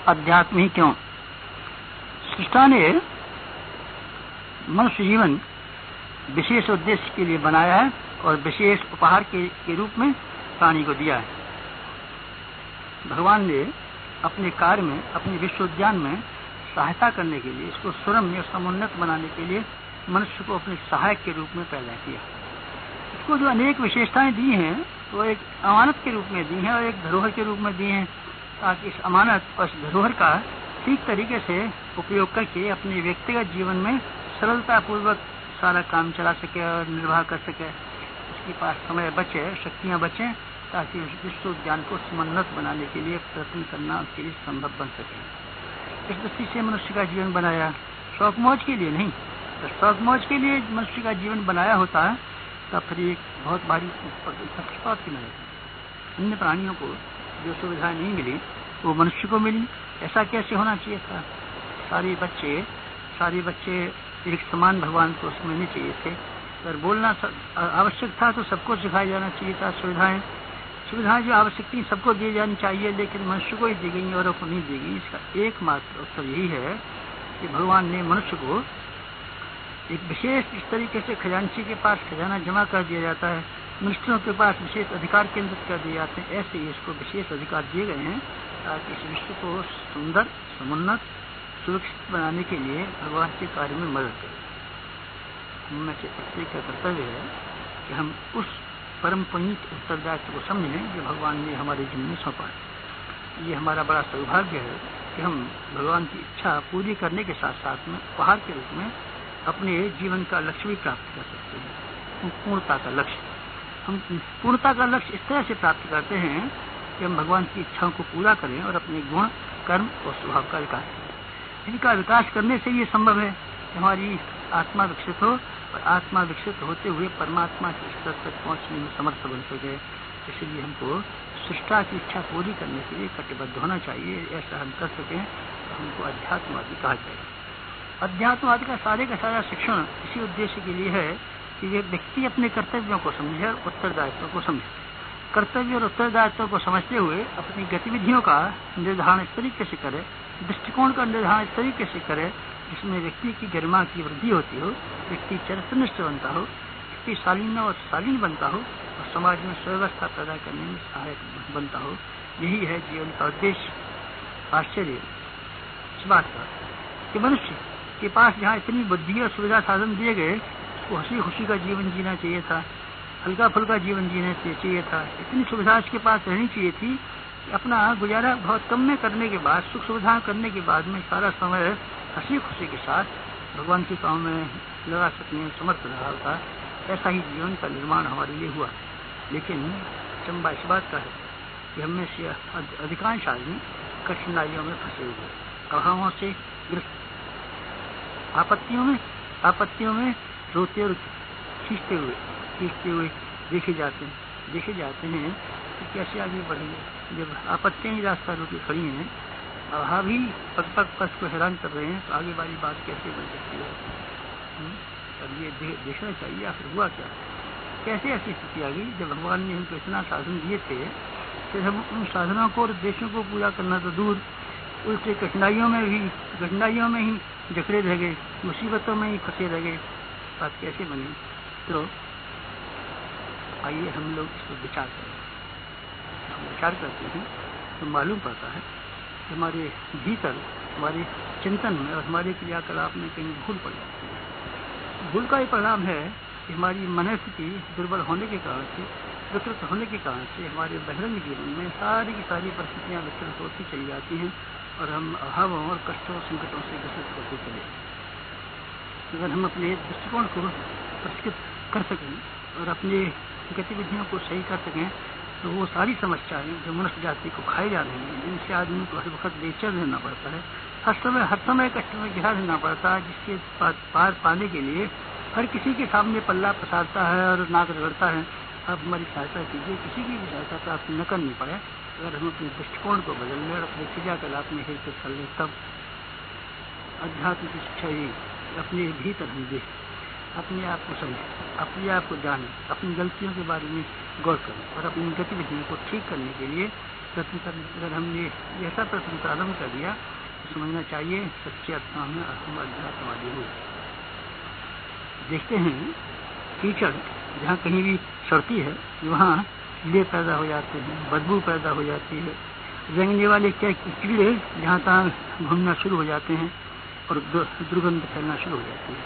अध्यात्म ही क्यों? सृष्टा ने मनुष्य जीवन विशेष उद्देश्य के लिए बनाया है और विशेष उपहार के रूप में प्राणी को दिया है। भगवान ने अपने कार्य में, अपने विश्व उद्यान में सहायता करने के लिए, इसको सुरम्य और समुन्नत बनाने के लिए मनुष्य को अपने सहायक के रूप में पैदा किया। इसको जो अनेक विशेषताएं दी हैं वो एक अमानत के रूप में दी हैं और एक धरोहर के रूप में दी हैं, ताकि इस अमानत और इस धरोहर का ठीक तरीके से उपयोग करके अपने व्यक्तिगत जीवन में सरलता पूर्वक सारा काम चला सके और निर्वाह कर सके। उसके पास समय बचे, शक्तियां बचे, ताकि उस विश्व उद्यान को समुन्नत बनाने के लिए प्रयत्न करना उसके लिए संभव बन सके। इस दृष्टि से मनुष्य का जीवन बनाया, शौक मौज के लिए नहीं। तो शौक मौज के लिए मनुष्य का जीवन बनाया होता है तब फिर एक बहुत भारी पक्षपात की नहीं। अन्य प्राणियों को जो सुविधाएं नहीं मिली वो मनुष्य को मिली। ऐसा कैसे होना चाहिए था? सारे बच्चे एक समान भगवान को समझने चाहिए थे। अगर बोलना आवश्यक था तो सबको सिखाया जाना चाहिए था। सुविधाएं जो आवश्यक थी सबको दी जानी चाहिए, लेकिन मनुष्य को ही दी गई और को नहीं दी गई। इसका एकमात्र उत्तर यही है कि भगवान ने मनुष्य को एक विशेष, इस तरीके से खजांची के पास खजाना जमा कर दिया जाता है, मिनिस्टरों के पास विशेष अधिकार केंद्रित कर दिए जाते हैं, ऐसे ही इसको विशेष अधिकार दिए गए हैं ताकि इस विश्व को सुंदर, समुन्नत, सुरक्षित बनाने के लिए भगवान के कार्य में मदद करें। हम में से प्रत्येक का कर्तव्य है कि हम उस परम पुनीत उत्तरदायित्व को समझें जो भगवान ने हमारे जीवन में सौंपा है। ये हमारा बड़ा सौभाग्य है कि हम भगवान की इच्छा पूरी करने के साथ साथ में उपहार के रूप में अपने जीवन का लक्ष्य भी प्राप्त कर सकते हैं, पूर्णता का लक्ष्य। हम पूर्णता का लक्ष्य इस तरह से प्राप्त करते हैं कि हम भगवान की इच्छाओं को पूरा करें और अपने गुण, कर्म और स्वभाव का विकास करें। इनका विकास करने से ये संभव है कि हमारी आत्मा विकसित हो और आत्मा विकसित होते हुए परमात्मा के स्तर तक पहुंचने में समर्थ बन सके। इसलिए हमको सृष्टा की इच्छा पूरी करने के लिए कटिबद्ध होना चाहिए। ऐसा हम कर सकें तो हमको अध्यात्मवादी कहा जाएगा। अध्यात्मवाद का सारा शिक्षण इसी उद्देश्य के लिए है कि वे व्यक्ति अपने कर्तव्यों को समझे और उत्तरदायित्व को समझे। कर्तव्य और उत्तरदायित्व को समझते हुए अपनी गतिविधियों का निर्धारण इस तरीके से करे, दृष्टिकोण का निर्धारण इस तरीके से करे जिसमें व्यक्ति की गरिमा की वृद्धि होती हो, व्यक्ति चरित्रनिष्ठ बनता हो, व्यक्ति शालीन और शालीन बनता हो और समाज में सुव्यवस्था पैदा करने में सहायक बनता हो। यही है जीवन का उद्देश्य। आश्चर्य इस बात का कि मनुष्य के पास जहाँ इतनी बुद्धि और सुविधा साधन दिए गए, उसको हंसी खुशी का जीवन जीना चाहिए था, हल्का फुल्का जीवन जीना चाहिए था। इतनी सुविधा इसके पास रहनी चाहिए थी कि अपना गुजारा बहुत कम में करने के बाद, सुख सुविधा करने के बाद में सारा समय हंसी खुशी के साथ भगवान के काम में लगा सकने में समर्थ रहा होता। ऐसा ही जीवन का निर्माण हमारे लिए हुआ। लेकिन चंबा इस बात का है कि हमें से अधिकांश आदमी कठिनाइयों में फंसे हुए, अभावों से ग्रस्त, आपत्तियों में रोते और खींचते हुए देखे जाते हैं कि कैसे आगे बढ़ेंगे। जब आपत्तियां ही रास्ता रोके खड़ी हैं, अभाव ही पग को हैरान कर रहे हैं, तो आगे वाली बात कैसे बन सकती है? अब ये देखना चाहिए आखिर हुआ क्या, कैसे ऐसी स्थिति आ गई जब भगवान ने हमको इतना साधन दिए थे, फिर हम उन साधनों को और उद्देश्यों को पूरा करना तो दूर, उल्टे कठिनाइयों में ही जकड़े रह गए, मुसीबतों में ही फंसे रह गए। बात कैसे बनी? तो आइए हम लोग इस पर विचार करें। हम विचार करते हैं तो मालूम पड़ता है कि हमारे भीतर, हमारे चिंतन में और हमारे क्रियाकलाप में कहीं भूल पड़ जाती है। भूल का ये परिणाम है कि हमारी मनस्थिति दुर्बल होने के कारण से, विकृत होने के कारण से हमारे बहिरंग जीवन में सारी की सारी परिस्थितियाँ विकृत होती चली जाती हैं और हम अभावों और कष्टों संकटों से ग्रसित होते चले। अगर हम अपने दृष्टिकोण को परिष्कृत कर सकें और अपनी गतिविधियों को सही कर सकें तो वो सारी समस्याएं जो मनुष्य जाति को खाई जा रही हैं, जिनसे आदमी को हर वक्त बेचैन रहना पड़ता है, हर समय कष्ट में घिरा रहना पड़ता है, जिसके पार पाने के लिए हर किसी के सामने पल्ला पसारता है और नाक रगड़ता है। आप हमारी सहायता कीजिए, किसी की भी सहायता प्राप्त न करनी पड़े। अगर हम अपने दृष्टिकोण को बदल लें और अपने क्रियाकलाप में हेरफेर कर लें, तब अध्यात्म की शिक्षा ही अपने भीतर हम देखें, अपने आप को समझें, अपने आप को जानें, अपनी गलतियों के बारे में गौर करें और अपनी गतिविधियों को ठीक करने के लिए प्रयत्न करने, अगर हमने ऐसा प्रयत्न प्रारंभ कर दिया तो समझना चाहिए सच्चे आत्मा में हम अध्यात्मवादी हो। देखते हैं कीचड़ जहाँ कहीं भी सड़ती है वहाँ कीड़े पैदा हो जाते हैं, बदबू पैदा हो जाती है, रेंगने वाले क्या कीड़े जहाँ तहाँ घूमना शुरू हो जाते हैं और दुर्गंध फैलना शुरू हो जाती है।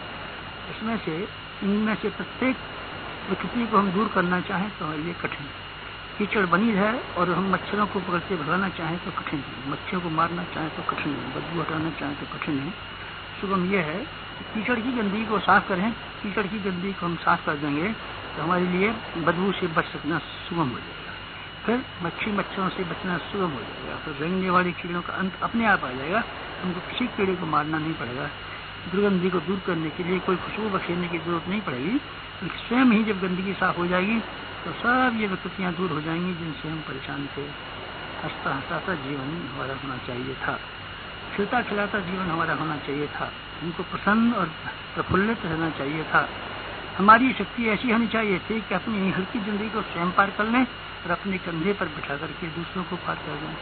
इनमें से प्रत्येक प्रकृति को हम दूर करना चाहें तो ये कठिन। कीचड़ बनी है और हम मच्छरों को पकड़ के भगाना चाहें तो कठिन है, मच्छरों को मारना चाहें तो कठिन है, बदबू हटाना चाहें तो कठिन है। सुगम यह है कीचड़ की गंदगी को साफ करें। कीचड़ की गंदगी को हम साफ कर देंगे तो हमारे लिए बदबू से बच सकना सुगम हो जाएगा, फिर मच्छरों से बचना सुगम हो जाएगा, फिर रेंगने वाले कीड़ों का अंत अपने आप आ जाएगा, हमको किसी कीड़े को मारना नहीं पड़ेगा। दुर्गंधी को दूर करने के लिए कोई खुशबू बखेरने की जरूरत नहीं पड़ेगी, स्वयं ही जब गंदगी साफ हो जाएगी तो सब ये विकृतियाँ दूर हो जाएंगी जिनसे हम परेशान थे। हंसता हंसाता जीवन हमारा होना चाहिए था, खिलता खिलाता जीवन हमारा होना चाहिए था, हमको प्रसन्न और प्रफुल्लित रहना चाहिए था। हमारी शक्ति ऐसी होनी चाहिए थी कि अपनी हल्की जिंदगी को स्वयं पार कर लें और अपने कंधे पर बिठा करके दूसरों को पार कर दें,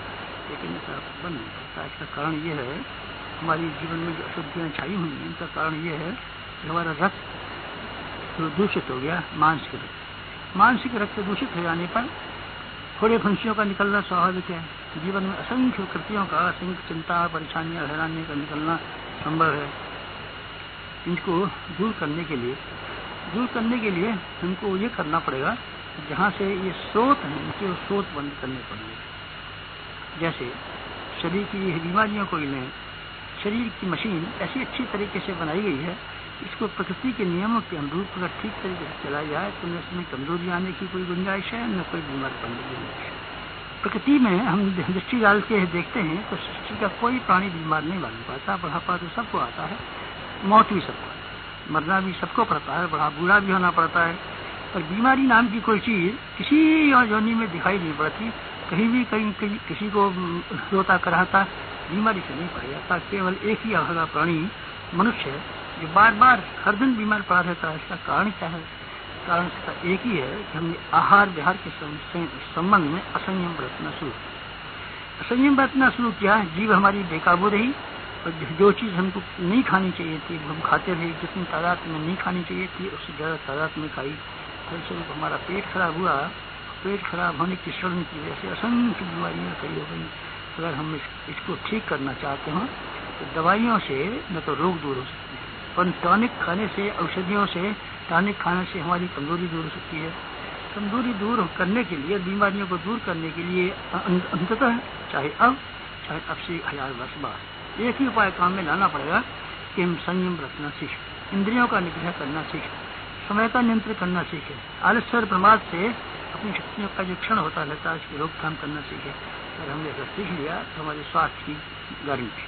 लेकिन ऐसा बन नहीं सकता। इसका कारण ये है हमारी जीवन में जो अशुद्धियाँ छाई हुई हैं, इनका कारण ये है कि हमारा रक्त दूषित हो गया। मानसिक रक्त दूषित हो जाने पर थोड़े फंसियों का निकलना स्वाभाविक है। जीवन में असंख्य कृतियों का, असंख्य चिंता, परेशानियां, हैरानियों का निकलना संभव है। इनको दूर करने के लिए हमको ये करना पड़ेगा, जहाँ से ये स्रोत हैं इनके वो स्रोत बंद करने पड़ेंगे। जैसे शरीर की बीमारियों को लें, शरीर की मशीन ऐसी अच्छी तरीके से बनाई गई है, इसको प्रकृति के नियमों के अनुरूप अगर ठीक तरीके से चलाया जाए तो न इसमें कमजोरी आने की कोई गुंजाइश है, न कोई बीमार पड़ने की गुंजाइश है। प्रकृति में हम दृष्टि डालते हैं, देखते हैं तो सृष्टि का कोई प्राणी बीमार नहीं मालूम पाता। बुढ़ापा तो सबको आता है, मौत भी सबको, मरना भी सबको पड़ता है, बूढ़ा भी होना पड़ता है, पर बीमारी नाम की कोई चीज किसी योनि में दिखाई नहीं पड़ती। कहीं किसी को रोता कराता बीमारी से नहीं पाया जाता। केवल एक ही अभागा प्राणी मनुष्य है जो बार बार हर दिन बीमार पड़ा रहता है। इसका कारण क्या है? कारण इसका एक ही है कि हमने आहार विहार के संबंध में असंयम बरतना शुरू किया। जीव हमारी बेकाबू रही और जो चीज हमको नहीं खानी चाहिए थी हम खाते रहे, जितनी तादाद में नहीं खानी चाहिए थी उससे ज्यादा तादाद में खाई। फलस्वरूप हमारा पेट खराब हुआ। पेट खराब होने की शरण की वजह से असंख्य बीमारियां खड़ी हो गई। अगर हम इसको ठीक करना चाहते हो तो दवाइयों से न तो रोग दूर हो सकती है, पर टॉनिक खाने से, औषधियों से, टॉनिक खाने से हमारी कमजोरी दूर हो सकती है। कमजोरी दूर करने के लिए, बीमारियों को दूर करने के लिए अंततः चाहे अब से 1000 वर्ष बाद एक ही उपाय काम में लाना पड़ेगा कि हम संयम रखना सीखें, इंद्रियों का निग्रह करना सीखें, समय का नियंत्रण करना सीखें, आलस्य और प्रमाद से अपनी शक्तियों का जो क्षण होता रहता है उसकी रोकथाम करना सीखें। अगर हमने ऐसा सीख लिया तो हमारे स्वास्थ्य की गारंटी,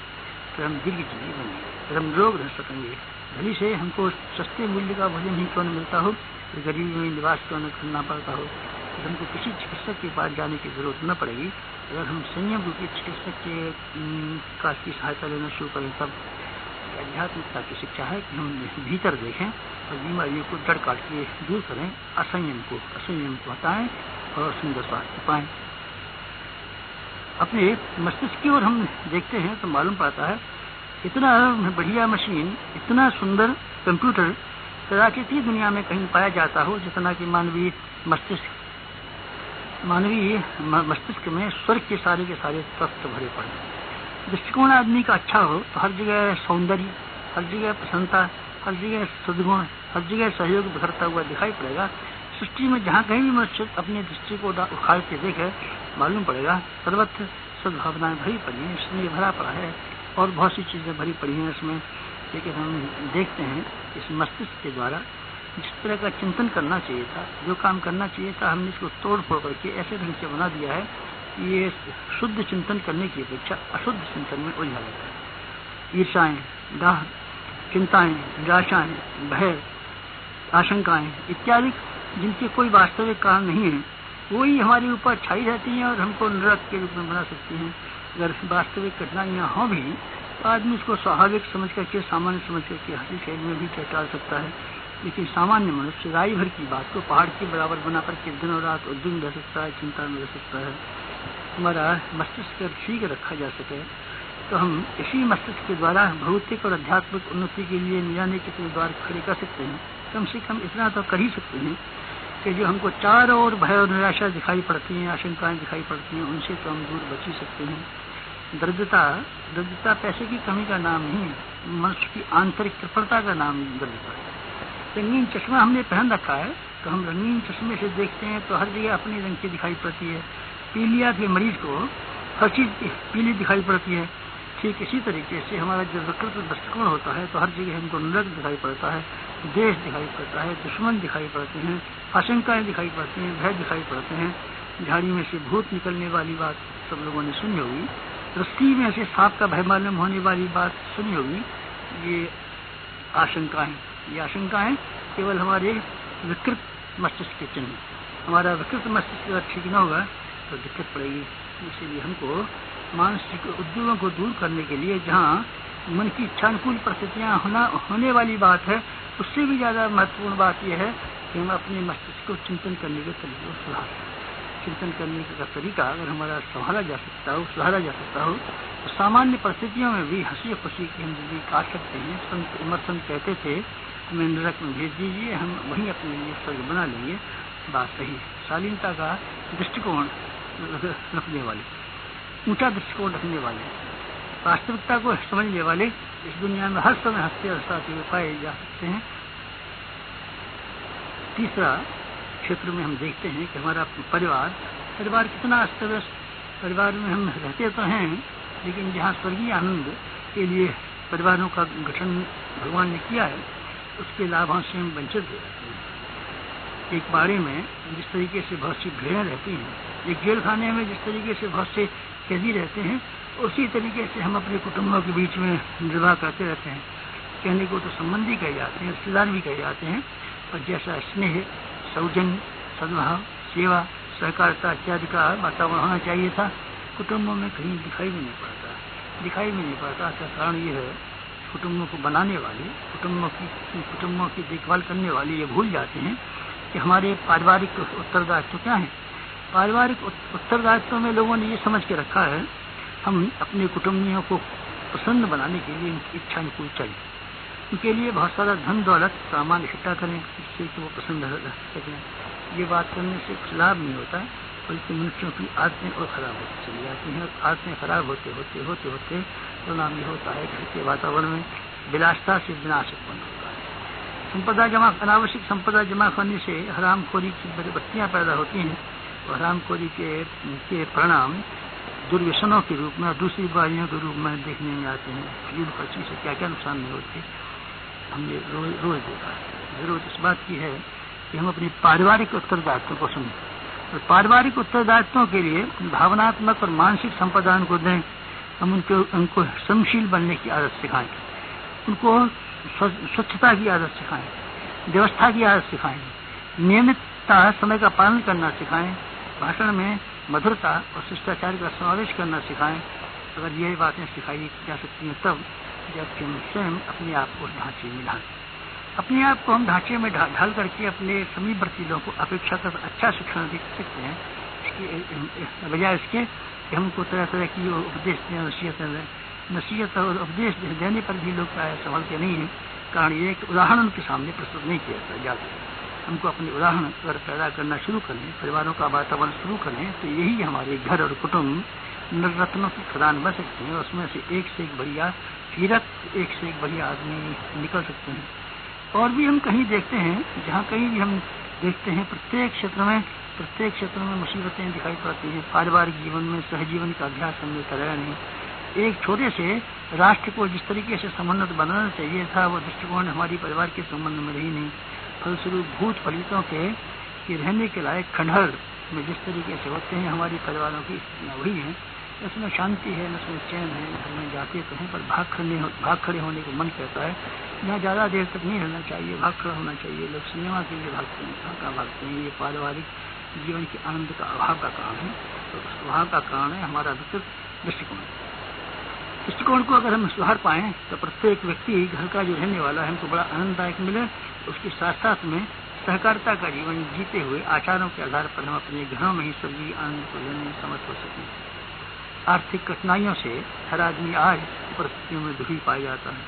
फिर हम दीर्घ जीवी बनेंगे, फिर हम रोग रह सकेंगे। भली से हमको सस्ते मूल्य का भोजन ही क्यों न मिलता हो, फिर गरीबी में निवास क्यों न करना पड़ता हो, फिर हमको किसी चिकित्सक के पास जाने की जरूरत न पड़ेगी। अगर हम संयम रूपी चिकित्सक की सहायता लेना शुरू करें तब आध्यात्मिकता की शिक्षा है कि हम भीतर देखें और बीमारियों को जड़ काट के दूर करें, असंयम को हटाएं और सुंदर स्वास्थ्य पाएं। अपने मस्तिष्क की ओर हम देखते हैं तो मालूम पड़ता है इतना बढ़िया मशीन, इतना सुंदर कंप्यूटर कदाचित दुनिया में कहीं पाया जाता हो जितना कि मानवीय मस्तिष्क में स्वर्ग के सारे तत्व भरे पड़े। दृष्टिकोण आदमी का अच्छा हो तो हर जगह सौंदर्य, हर जगह प्रसन्नता, हर जगह सद्गुण, हर जगह सहयोग बिखरता हुआ दिखाई पड़ेगा। सृष्टि में जहाँ कहीं भी मनुष्य अपनी दृष्टि को उखाड़ के देखे मालूम पड़ेगा सर्वत्र सद्भावनाएं भरी पड़ी हैं, स्नेह भरा पड़ा है और बहुत सी चीजें भरी पड़ी हैं इसमें। लेकिन हम देखते हैं इस मस्तिष्क के द्वारा जिस तरह का चिंतन करना चाहिए था, जो काम करना चाहिए था, हमने इसको तोड़ फोड़ करके ऐसे ढंग से बना दिया है ये शुद्ध चिंतन करने की अपेक्षा अशुद्ध चिंतन में उलझा रहता है। ईर्षाएं, दाह, चिंताएं, निराशाएं, भय, आशंकाएं इत्यादि जिनके कोई वास्तविक कारण नहीं है वही हमारे ऊपर छाई रहती हैं और हमको नरक के रूप में बना सकती हैं। अगर वास्तविक घटनाएं हों भी तो आदमी उसको स्वाभाविक समझ करके, सामान्य समझ करके हंसी खेल में भी टाल सकता है। लेकिन सामान्य मनुष्य राई भर की बात को पहाड़ के बराबर बना करके दिन और रात उद्विग्न रह सकता है, चिंता में रह सकता है। हमारा मस्तिष्क ठीक रखा जा सके, तो हम इसी मस्तिष्क के द्वारा भौतिक और आध्यात्मिक उन्नति के लिए निजाने के द्वार खड़े कर सकते हैं। कम से कम इतना तो कर ही सकते हैं कि जो हमको चारों ओर भय और निराशा दिखाई पड़ती हैं, आशंकाएं दिखाई पड़ती हैं, उनसे तो हम दूर बच ही सकते हैं। दरिद्रता पैसे की कमी का नाम नहीं है, मनुष्य की आंतरिक कृपणता का नाम दरिद्रता है। रंगीन चश्मा हमने पहन रखा है, तो हम रंगीन चश्मे से देखते हैं तो हर जगह अपनी रंग की दिखाई पड़ती है। पीलिया के मरीज को हर चीज पीली दिखाई पड़ती है। ठीक इसी तरीके से हमारा जो विकृत दृष्टिकोण होता है तो हर जगह हमको नरक दिखाई पड़ता है, देश दिखाई पड़ता है, दुश्मन दिखाई पड़ते हैं, आशंकाएं दिखाई पड़ती हैं, भय दिखाई पड़ते हैं। झाड़ी में से भूत निकलने वाली बात सब लोगों ने सुनी होगी, रस्सी में से सांप का भय मालूम होने वाली बात सुनी होगी। ये आशंकाएं केवल हमारे विकृत मस्तिष्क के चिन्ह। हमारा विकृत मस्तिष्क अगर ठीक न होगा तो दिक्कत पड़ेगी। इसीलिए हमको मानसिक उद्योगों को दूर करने के लिए जहाँ मन की इच्छानुकूल परिस्थितियाँ होने वाली बात है, उससे भी ज्यादा महत्वपूर्ण बात यह है कि हम अपने मस्तिष्क को चिंतन करने के तरीके को सुधार। चिंतन करने का तरीका अगर हमारा सुधारा जा सकता हो तो सामान्य परिस्थितियों में भी हंसी खुशी की हम जिंदगी काट सकते हैं। संत इमर्सन कहते थे, हमें नरक में भेज दीजिए, हम वहीं अपने लिए स्वर्ग बना लेंगे। बात सही है। शालीनता का दृष्टिकोण रखने वाले, ऊंचा दृष्टिकोण रखने वाले, वास्तविकता को समझने वाले इस दुनिया में हर समय हंसते हंसाते हुए पाए जा सकते हैं। तीसरा क्षेत्र में हम देखते हैं कि हमारा परिवार कितना अस्त व्यस्त। परिवार में हम रहते तो हैं, लेकिन जहाँ स्वर्गीय आनंद के लिए परिवारों का गठन भगवान ने किया है, उसके लाभों से हम वंचित हो जाते हैं। एक बाड़े में जिस तरीके से बहुत सी भीड़ें रहती हैं, एक जेल खाने में जिस तरीके से बहुत से कैदी रहते हैं, उसी तरीके से हम अपने कुटुंबों के बीच में निर्वाह करते रहते हैं। कहने को तो संबंधी कहे जाते हैं, रिश्तेदार भी कहे जाते हैं, और जैसा स्नेह, सौजन्य, सद्भाव, सेवा, सहकारिता इत्यादि का वातावरण होना चाहिए था, कुटुंबों में कहीं दिखाई भी नहीं पड़ता। इसका कारण ये है, कुटुंबों को बनाने वाले, कुटुंबों की देखभाल करने वाले ये भूल जाते हैं कि हमारे पारिवारिक उत्तरदायित्व क्या है। पारिवारिक उत्तरदायित्व में लोगों ने ये समझ के रखा है, हम अपने कुटुंबियों को प्रसन्न बनाने के लिए उनकी इच्छा अनुकूल चाहिए, उनके लिए बहुत सारा धन दौलत सामान इकट्ठा करें जिससे कि वो प्रसन्न रह सकें। ये बात करने से कुछ लाभ नहीं होता, बल्कि मनुष्यों की आदतें और खराब होती चली जाती हैं। आदतें खराब होते परिणाम ये होता है घर के वातावरण में विलासता से विनाश उत्पन्न होता है। अनावश्यक संपदा जमा करने से हरामखोरी की बत्तियां पैदा होती हैं, और हरामखोरी के परिणाम दुर्व्यसनों के रूप में और दूसरी बीमारियों के रूप में देखने में आते हैं। फिजूल खर्ची से क्या क्या नुकसान नहीं होते, हमने रोज देखा है। जरूरत इस बात की है कि हम अपनी पारिवारिक उत्तरदायित्वों को समझें, और पारिवारिक उत्तरदायित्वों के लिए भावनात्मक और मानसिक संपदा उनको दें। हम उनको संशील बनने की आदत सिखाएं, उनको स्वच्छता की आदत सिखाएं, व्यवस्था की आदत सिखाएं, नियमितता, समय का पालन करना सिखाएं, भाषण में मधुरता और शिष्टाचार का समावेश करना सिखाएं। अगर ये बातें सिखाई जा सकती हैं तब जबकि हम स्वयं अपने आप को ढांचे में ढालें। अपने आप को हम ढांचे में ढाल करके अपने समीपवर्ती लोगों को अपेक्षाकृत अच्छा शिक्षण दे सकते हैं, इसके बजाय इसके कि हमको तरह तरह की उपदेश दें, नसीहत और उपदेश देने पर भी लोग प्राय संभलते नहीं है। कारण ये कि उदाहरण उनके सामने प्रस्तुत नहीं किया जाता। हमको अपने उदाहरण अगर पैदा करना शुरू कर लें, परिवारों का वातावरण शुरू कर लें, तो यही हमारे घर और कुटुंब नवरत्नों की खदान बन सकते हैं। उसमें से एक से एक बढ़िया हीरक, एक से एक बढ़िया आदमी निकल सकते हैं। और भी हम कहीं देखते हैं, जहाँ कहीं भी हम देखते हैं, प्रत्येक क्षेत्र में मुसीबतें दिखाई पड़ती हैं। पारिवारिक जीवन में सहजीवन का अभ्यास हमने कराया नहीं। एक छोटे से राष्ट्र को जिस तरीके से समुन्नत बनाना चाहिए था, वो दृष्टिकोण हमारी परिवार के संबंध में रही नहीं। फलस्वरूप भूत फलितों के रहने के लायक खंडहर में जिस तरीके से होते हैं, हमारी परिवारों की स्थितियाँ वही हैं। इसमें शांति है, इसमें चैन है, इसमें जाते तो हैं, पर भाग खड़े होने को मन कहता है। यहाँ ज्यादा देर तक नहीं रहना चाहिए, भाग खड़ा होना चाहिए। लोग सिनेमा के लिए भागते हैं, कहाँ भागते हैं। ये पारिवारिक जीवन के आनंद का अभाव का कारण है। तो उस अभाव का कारण है हमारा विकृत दृष्टिकोण को अगर हम सुधार पाएं तो प्रत्येक व्यक्ति घर का जो रहने वाला है हमको बड़ा आनंददायक मिले। उसके साथ साथ में सहकारिता का जीवन जीते हुए आचारों के आधार पर हम अपने घरों में ही सभी आनंद को लेने में समर्थ हो सकें। आर्थिक कठिनाइयों से हर आदमी आज परिस्थितियों में दुखी पाया जाता है।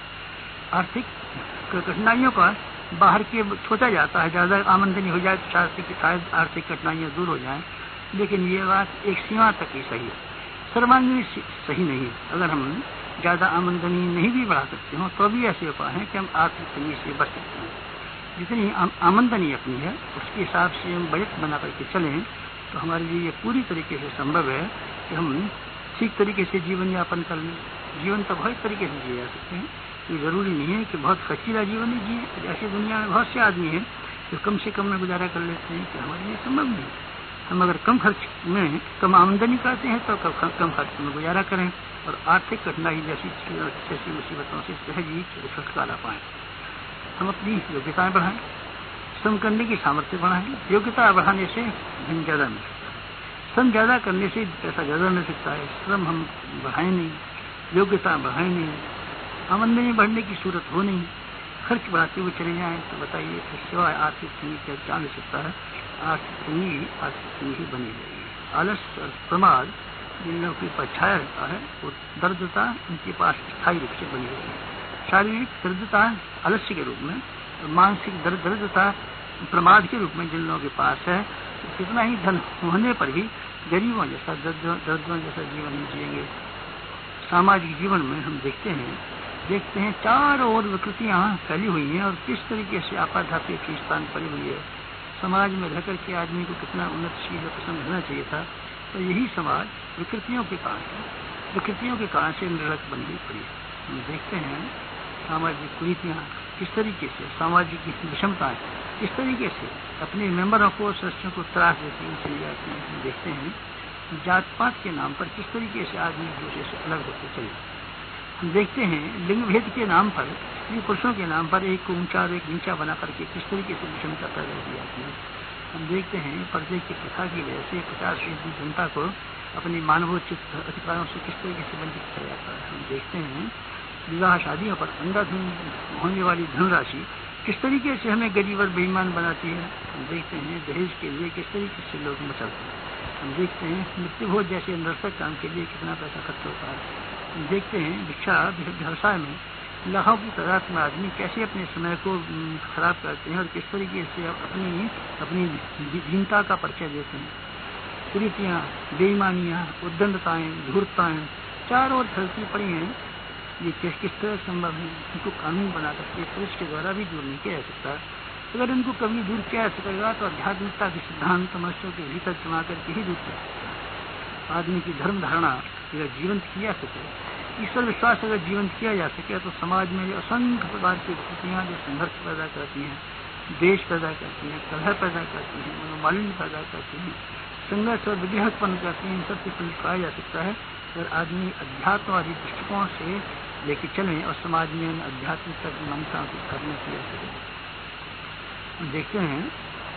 आर्थिक कठिनाइयों का बाहर के सोचा जाता है, ज्यादा आमदनी हो जाए तो शायद आर्थिक कठिनाइयां दूर हो जाएं, लेकिन ये बात एक सीमा तक ही सही है, सर्वांगीण सही नहीं है। अगर हम ज्यादा आमदनी नहीं भी बढ़ा सकते हो तो भी ऐसे उपाय हैं कि हम आर्थिक तंगी से बच सकते हैं। जितनी आमदनी अपनी है उसके हिसाब से हम बजट बना करके चलें तो हमारे लिए ये पूरी तरीके से संभव है कि हम ठीक तरीके से जीवन यापन कर लें। जीवन तो बहुत तरीके से जिए जा सकते हैं, ये जरूरी नहीं है कि बहुत खर्चीला जीवन ही जिए। ऐसी दुनिया में बहुत से आदमी हैं जो कम से कम में गुजारा कर लेते हैं, कि हमारे लिए संभव नहीं। हम अगर कम खर्च में कम आमदनी करते हैं तो कम खर्च में गुजारा करें और आर्थिक कठिनाई जैसी मुसीबतों से सहज ही छुटकारा पाएं। हम अपनी योग्यताएं बढ़ाएं, श्रम करने की सामर्थ्य बढ़ाएं। योग्यता बढ़ाने से धन ज्यादा मिल सकता है, श्रम ज्यादा करने से पैसा ज्यादा मिल सकता है। श्रम हम बढ़ाएं नहीं, योग्यता बढ़ाएं नहीं, आमदनी बढ़ने की सूरत हो नहीं, खर्च बढ़ाते हुए चले जाएं तो बताइए सिवाय आर्थिक तंगी क्या मिल सकता है। आर्थिक तंगी ही बनी रहेगी। आलस्य और प्रमाद जिन लोगों के ऊपर छाया रहता है वो दरिद्रता उनके पास स्थायी रूप से बनी रहेगी। शारीरिक दरिद्रता आलस्य के रूप में और मानसिक दरिद्रता प्रमाद के रूप में जिन लोगों के पास है, तो कितना ही धन होने पर भी गरीबों जैसा दरिद्रों जैसा जीवन जिएंगे। सामाजिक जीवन में हम देखते हैं चारों ओर विकृतियां फैली हुई हैं और किस तरीके से आपाधापी खींचतान पड़ी हुई है। समाज में रहकर के आदमी को कितना उन्नतशील और पसंद होना चाहिए था, तो यही समाज विकृतियों के कारण से निरक बन गई पड़ी है। हम देखते हैं सामाजिक कुरीतियां किस तरीके से, सामाजिक विषमताएं किस तरीके से अपने मेंबरों को, सदस्यों को त्रास देती हुई चली जाती है। हम देखते हैं जात पात के नाम पर किस तरीके से आदमी एक दूसरे से अलग होते चले। हम देखते हैं लिंग भेद के नाम पर, स्त्री पुरुषों के नाम पर एक को ऊंचा और एक नीचा बना करके किस तरीके से विषमता पैदा की जाती है। हम देखते हैं पर्दे की प्रथा की वजह से 50% जनता को अपनी मानवोचित अधिकारों से किस तरीके से वंचित किया जाता है। हम देखते हैं विवाह शादियों पर अंधाधुंध होने वाली धनराशि किस तरीके से हमें गरीब और बेईमान बनाती है। हम देखते हैं दहेज के लिए किस तरीके से लोग मचलते हैं। हम देखते हैं मृत्यु भोज जैसे निरर्थक काम के लिए कितना पैसा खर्च होता है। हम देखते हैं भिक्षा व्यवसाय में लाखों की तादाद में आदमी कैसे अपने समय को खराब करते हैं और किस तरीके से अपनी दीनता का परिचय देते हैं। कुरीतियां, बेईमानियां, उद्दंडताएं, धूर्तताएं चारों ओर फैलती पड़ी हैं। ये किस तरह संभव है? इनको कानून बना करके पुलिस के द्वारा भी दूर नहीं किया जा सकता। अगर इनको कभी दूर किया जा सकेगा तो आध्यात्मिकता के सिद्धांत मनुष्यों के भीतर जमा करके ही दूर किया। आदमी की धर्म धारणा अगर जीवंत किया सके, ईश्वर विश्वास अगर जीवंत किया जा सके, तो समाज में असंख्य प्रकार की स्थितियां जो संघर्ष पैदा करती हैं, देश पैदा करती हैं, कलह पैदा करती हैं, मनोमालिन्य पैदा करती हैं, संघर्ष और विग्रह उत्पन्न करती हैं, इन सबसे पाया जा सकता है अगर आदमी अध्यात्मवादी दृष्टिकोण से लेके चलें और समाज में आध्यात्मिकता की मान्यताओं को करने की जा सके। देखते हैं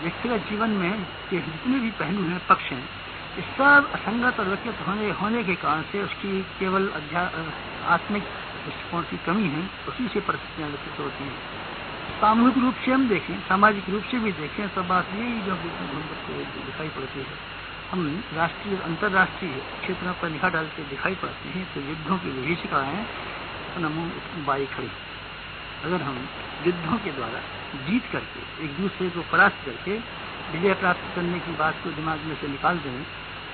व्यक्तिगत जीवन में जितने भी पहलू हैं, पक्ष हैं, ये सब असंगत और व्यक्तिगत होने के कारण से उसकी केवल आत्मिक दृष्टिकोण की कमी है, उसी से परिस्थितियां विकसित होती हैं। सामूहिक रूप से हम देखें, सामाजिक रूप से भी देखें तो बात यही जो दिखाई पड़ती है। हम राष्ट्रीय और अंतर्राष्ट्रीय क्षेत्रों पर निगाह डालते दिखाई पड़ते हैं तो युद्धों की विभीषिकाएं बाई खड़ी। अगर हम युद्धों के द्वारा जीत करके एक दूसरे को परास्त करके विजय प्राप्त करने की बात को दिमाग में से निकाल दें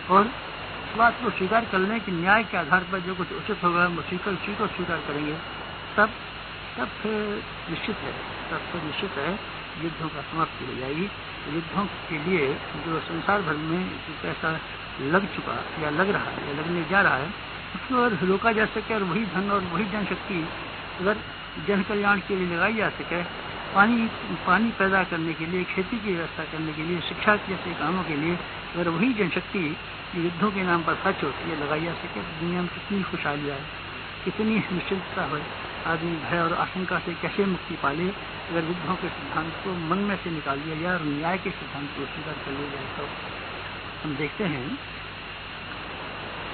और इस बात को स्वीकार कर लें कि न्याय के आधार पर जो कुछ उचित होगा हम उसी को स्वीकार करेंगे, तब फिर निश्चित है युद्धों का समाप्ति हो जाएगी। युद्धों के लिए जो संसार भर में जो पैसा लग चुका या लग रहा है या लगने जा रहा है, उसको रोका जा सके और वही धन और वही जनशक्ति अगर जन कल्याण के लिए लगाई जा सके, पानी पैदा करने के लिए, खेती की व्यवस्था करने के लिए, शिक्षा जैसे कामों के लिए अगर वही जनशक्ति युद्धों के नाम पर खर्च होती है लगाई जा सके तो दुनिया में कितनी खुशहाली आए, कितनी निश्चिंतता हो, आदमी भय और आशंका से कैसे मुक्ति पाले। अगर युद्धों के सिद्धांत को मन में से निकाल दिया जाए और न्याय के सिद्धांत को स्वीकार कर लिया जाए तो हम देखते हैं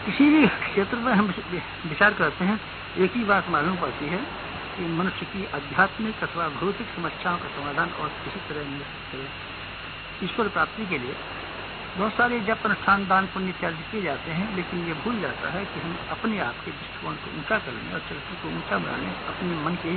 किसी भी क्षेत्र में हम विचार करते हैं एक ही बात मालूम पड़ती है कि मनुष्य की आध्यात्मिक अथवा भौतिक समस्याओं का समाधान और किसी तरह मिल सकते हैं। ईश्वर प्राप्ति के लिए बहुत सारे जप अनुष्ठान दान पुण्य इत्यादि किए जाते हैं, लेकिन ये भूल जाता है कि हम अपने आप के दृष्टिकोण को ऊंचा करने और चरित्र को ऊंचा बनाने अपने मन के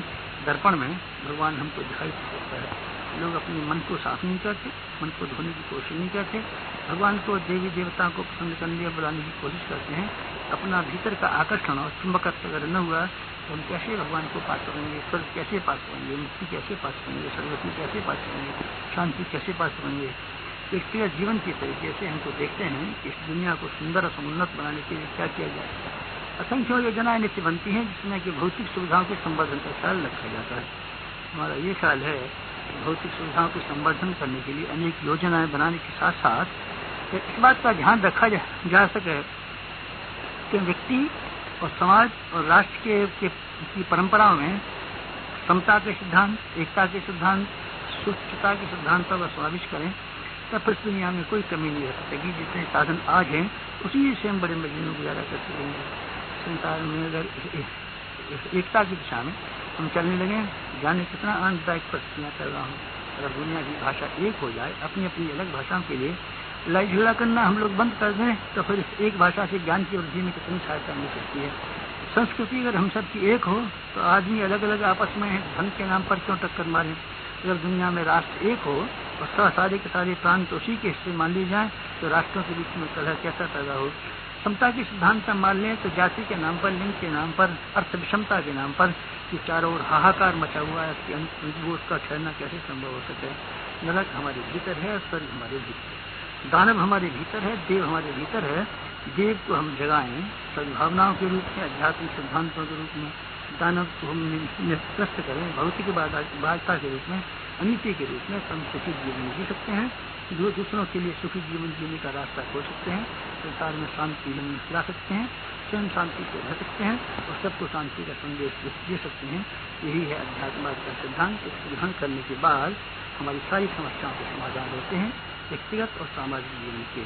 दर्पण में भगवान हमको दिखाई देता है। लोग अपने मन को साफ नहीं करते, मन को धोने की कोशिश नहीं करते, भगवान को देवी देवताओं को पसंद करने बुलाने की कोशिश करते हैं। अपना भीतर का आकर्षण और चुंबकत्व अगर न हुआ तो हम कैसे भगवान को पा सकेंगे, स्वर्ग कैसे पा सकेंगे, मुक्ति कैसे पा सकेंगे, सर्वस्वी कैसे पा सकेंगे, शांति कैसे पा सकेंगे। व्यक्तिगत जीवन के तरीके से हमको देखते हैं कि इस दुनिया को सुंदर और समुन्नत बनाने के लिए क्या किया जाए। असंख्य योजनाएं नित्य बनती हैं जिसमें कि भौतिक सुविधाओं के संवर्धन का ख्याल रखा जाता है। हमारा ये ख्याल है कि भौतिक सुविधाओं के संवर्धन करने के लिए अनेक योजनाएं बनाने के साथ साथ इस बात का ध्यान रखा जा सके कि व्यक्ति और समाज और राष्ट्र की परंपराओं में समता के सिद्धांत, एकता के सिद्धांत, स्वच्छता के सिद्धांत का समावेश करें, तब फिर दुनिया में कोई कमी नहीं रह सकेगी। जितने साधन आज हैं उसी से हम बड़े महीनों गुजारा कर सकेंगे। संसार में अगर एकता की दिशा में हम चलने लगे, जाने कितना आनंददायक परिस्थितियाँ कर रहा हूँ। अगर दुनिया की भाषा एक हो जाए, अपनी अपनी अलग भाषाओं के लिए लड़ाई झगड़ा करना हम लोग बंद कर दें, तो फिर एक भाषा से ज्ञान की वृद्धि में कितनी सहायता मिल सकती है। संस्कृति अगर हम सबकी एक हो तो आदमी अलग अलग आपस में धन के नाम पर क्यों टक्कर मारें। अगर दुनिया में राष्ट्र एक हो और सारे के सारे प्रांत उसी के हिस्से मान लिए जाएं तो राष्ट्रों के बीच में कलह कैसा पैदा हो। समता के सिद्धांत हम मान लें तो जाति के नाम पर, लिंग के नाम पर, अर्थ विषमता के नाम पर कि चारों ओर हाहाकार मचा हुआ है कि उसका ठहरना कैसे संभव हो सके। नरक हमारे भीतर है, स्वर्ग हमारे भीतर है, दानव हमारे भीतर है, देव हमारे भीतर है। देव को हम जगाएं सद्भावनाओं के रूप में, आध्यात्मिक सिद्धांतों के रूप में, दानव को हम निष्प्रस्त करें भौतिक बाध्यता के रूप में, अनित्य के रूप में। हम सुखी जीवन जी सकते हैं, जो दूसरों के लिए सुखी जीवन जीने का रास्ता खोल सकते हैं, संसार में शांति हम ला सकते हैं, स्वयं शांति से रह सकते हैं और सबको शांति का संदेश दे सकते हैं। यही है अध्यात्मवाद का सिद्धांत। इसको ग्रहण करने के बाद हमारी सारी समस्याओं के समाधान होते हैं, व्यक्तिगत और सामाजिक जीवन के।